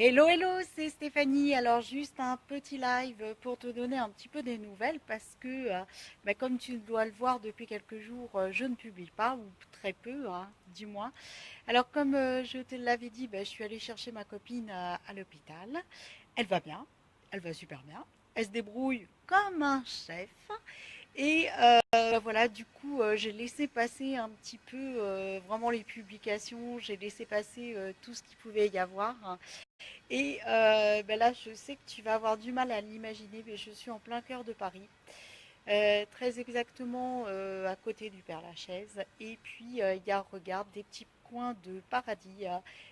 Hello, hello, c'est Stéphanie. Alors juste un petit live pour te donner un petit peu des nouvelles parce que, comme tu dois le voir depuis quelques jours, je ne publie pas ou très peu, hein, dis-moi. Alors comme je te l'avais dit, je suis allée chercher ma copine à l'hôpital. Elle va bien, elle va super bien. Elle se débrouille comme un chef. Et voilà, du coup, j'ai laissé passer un petit peu vraiment les publications, j'ai laissé passer tout ce qu'il pouvait y avoir. Et là, je sais que tu vas avoir du mal à l'imaginer, mais je suis en plein cœur de Paris, très exactement à côté du Père-Lachaise. Et puis, il y a, regarde, des petits coins de paradis.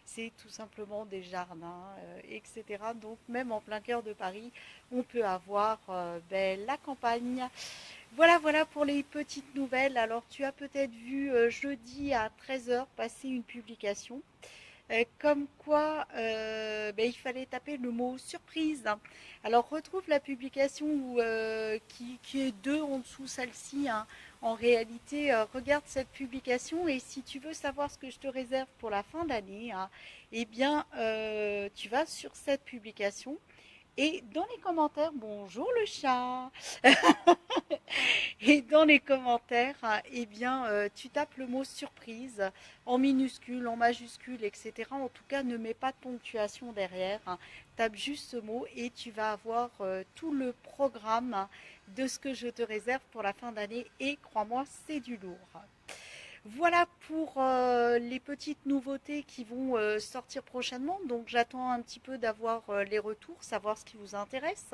C'est tout simplement des jardins, etc. Donc, même en plein cœur de Paris, on peut avoir la campagne. Voilà, voilà pour les petites nouvelles. Alors, tu as peut-être vu jeudi à 13 heures passer une publication comme quoi il fallait taper le mot surprise. Alors retrouve la publication qui est deux en dessous celle-ci, hein. En réalité, regarde cette publication et si tu veux savoir ce que je te réserve pour la fin d'année, hein, eh bien tu vas sur cette publication et dans les commentaires, bonjour le chat. Et dans les commentaires, eh bien, tu tapes le mot surprise en minuscule, en majuscule, etc. En tout cas, ne mets pas de ponctuation derrière, hein. Tape juste ce mot et tu vas avoir tout le programme, hein, de ce que je te réserve pour la fin d'année. Et crois-moi, c'est du lourd. Voilà pour les petites nouveautés qui vont sortir prochainement. Donc j'attends un petit peu d'avoir les retours, savoir ce qui vous intéresse,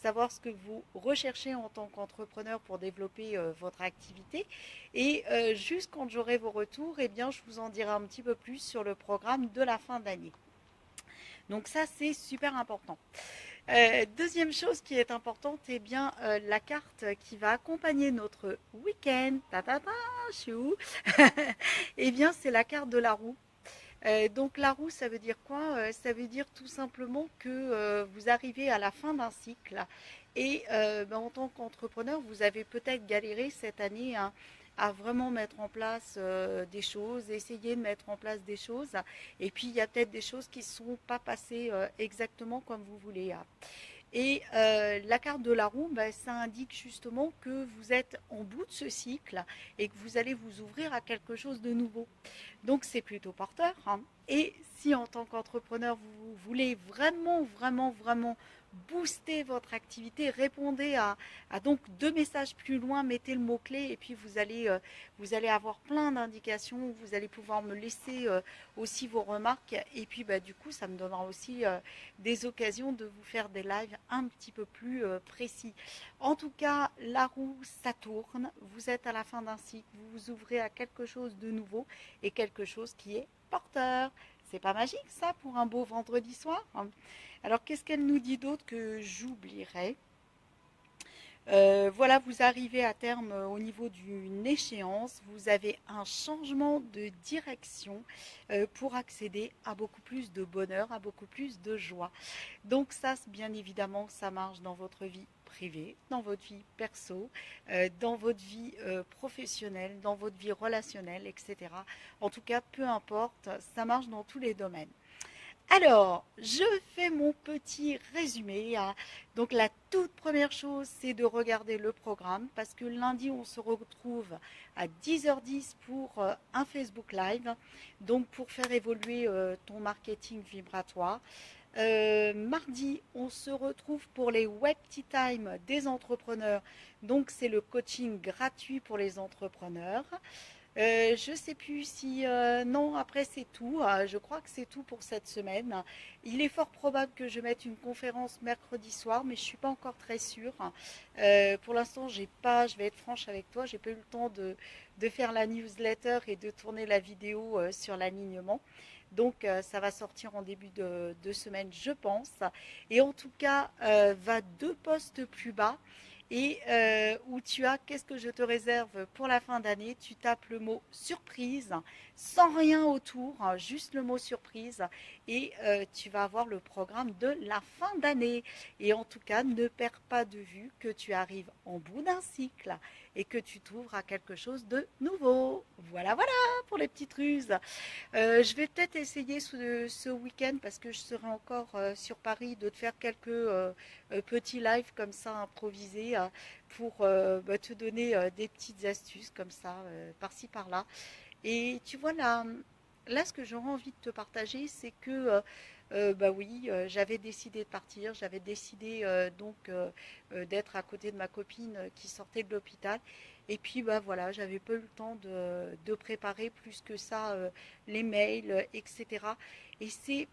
savoir ce que vous recherchez en tant qu'entrepreneur pour développer votre activité. Et juste quand j'aurai vos retours, eh bien, je vous en dirai un petit peu plus sur le programme de la fin d'année. Donc ça, c'est super important. Deuxième chose qui est importante, eh bien, la carte qui va accompagner notre week-end, ta ta ta, je suis où eh bien, c'est la carte de la roue. Donc la roue, ça veut dire quoi? Ça veut dire tout simplement que vous arrivez à la fin d'un cycle et en tant qu'entrepreneur, vous avez peut-être galéré cette année, hein, à vraiment mettre en place des choses, essayer de mettre en place des choses. Et puis il y a peut-être des choses qui ne sont pas passées exactement comme vous voulez, hein. Et la carte de la roue, ça indique justement que vous êtes en bout de ce cycle et que vous allez vous ouvrir à quelque chose de nouveau. Donc c'est plutôt porteur, hein. Et si en tant qu'entrepreneur, vous voulez vraiment, vraiment, vraiment booster votre activité, répondez à donc deux messages plus loin, mettez le mot-clé et puis vous allez avoir plein d'indications, vous allez pouvoir me laisser aussi vos remarques et puis du coup ça me donnera aussi des occasions de vous faire des lives un petit peu plus précis. En tout cas, la roue, ça tourne, vous êtes à la fin d'un cycle, vous vous ouvrez à quelque chose de nouveau et quelque chose qui est porteur. C'est pas magique ça pour un beau vendredi soir? Alors qu'est-ce qu'elle nous dit d'autre que j'oublierais? Voilà, vous arrivez à terme au niveau d'une échéance, vous avez un changement de direction pour accéder à beaucoup plus de bonheur, à beaucoup plus de joie. Donc ça, bien évidemment, ça marche dans votre vie privée, dans votre vie perso, dans votre vie professionnelle, dans votre vie relationnelle, etc. En tout cas, peu importe, ça marche dans tous les domaines. Alors, je fais mon petit résumé, hein. Donc, la toute première chose, c'est de regarder le programme parce que lundi, on se retrouve à 10h10 pour un Facebook Live, donc pour faire évoluer ton marketing vibratoire. Mardi, on se retrouve pour les Web Tea Time des entrepreneurs. Donc, c'est le coaching gratuit pour les entrepreneurs. Je sais plus si non, après c'est tout. Je crois que c'est tout pour cette semaine. Il est fort probable que je mette une conférence mercredi soir, mais je suis pas encore très sûre. Pour l'instant, j'ai pas. Je vais être franche avec toi, j'ai pas eu le temps de faire la newsletter et de tourner la vidéo sur l'alignement. Donc ça va sortir en début de semaine, je pense. Et en tout cas, va deux postes plus bas et où tu as qu'est-ce que je te réserve pour la fin d'année. Tu tapes le mot surprise. sans rien autour, hein, juste le mot surprise, et tu vas avoir le programme de la fin d'année. Et en tout cas, ne perds pas de vue que tu arrives en bout d'un cycle et que tu t'ouvres à quelque chose de nouveau. Voilà, voilà pour les petites ruses. Je vais peut-être essayer ce week-end parce que je serai encore sur Paris de te faire quelques petits lives comme ça improvisés pour te donner des petites astuces comme ça par-ci par-là. Et tu vois là ce que j'aurais envie de te partager, c'est que bah oui, j'avais décidé de partir, j'avais décidé d'être à côté de ma copine qui sortait de l'hôpital. Et puis bah voilà, j'avais pas eu le temps de préparer plus que ça les mails, etc. Et c'est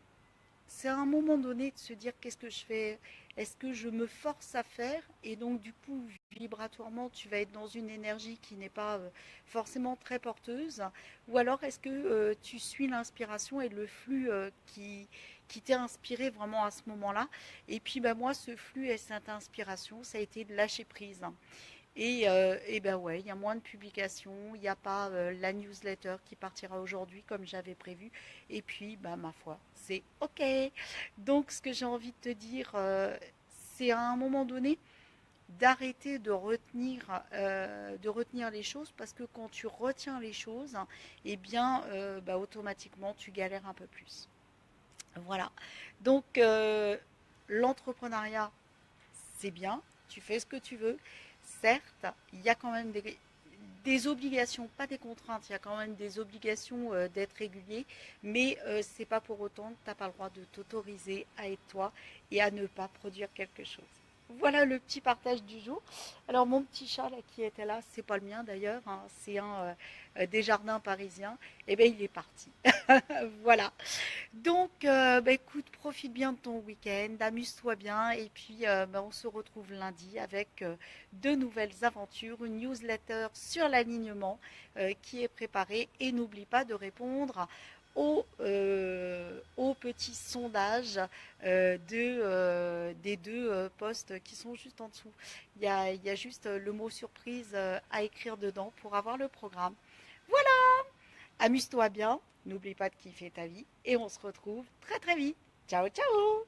à un moment donné de se dire qu'est-ce que je fais? Est-ce que je me force à faire? Et donc du coup, vibratoirement, tu vas être dans une énergie qui n'est pas forcément très porteuse. Ou alors est-ce que tu suis l'inspiration et le flux qui t'est inspiré vraiment à ce moment-là? Et puis bah, moi, ce flux et cette inspiration, ça a été de lâcher prise. Et ben ouais, il y a moins de publications, il n'y a pas la newsletter qui partira aujourd'hui comme j'avais prévu. Et puis, bah ma foi, c'est OK. Donc, ce que j'ai envie de te dire, c'est à un moment donné d'arrêter de retenir les choses parce que quand tu retiens les choses, eh bien, bah, automatiquement, tu galères un peu plus. Voilà. Donc, l'entrepreneuriat, c'est bien, tu fais ce que tu veux. Certes, il y a quand même des obligations, pas des contraintes, il y a quand même des obligations d'être régulier, mais c'est pas pour autant que tu n'as pas le droit de t'autoriser à être toi et à ne pas produire quelque chose. Voilà le petit partage du jour. Alors mon petit chat là qui était là, c'est pas le mien d'ailleurs, hein, c'est un des jardins parisiens. Et ben il est parti. Voilà. Donc, bah, écoute, profite bien de ton week-end, amuse-toi bien, et puis bah, on se retrouve lundi avec de nouvelles aventures, une newsletter sur l'alignement qui est préparée, et n'oublie pas de répondre aux petits sondages des deux postes qui sont juste en dessous. Il y a juste le mot surprise à écrire dedans pour avoir le programme. Voilà, amuse-toi bien, n'oublie pas de kiffer ta vie et on se retrouve très très vite. Ciao ciao.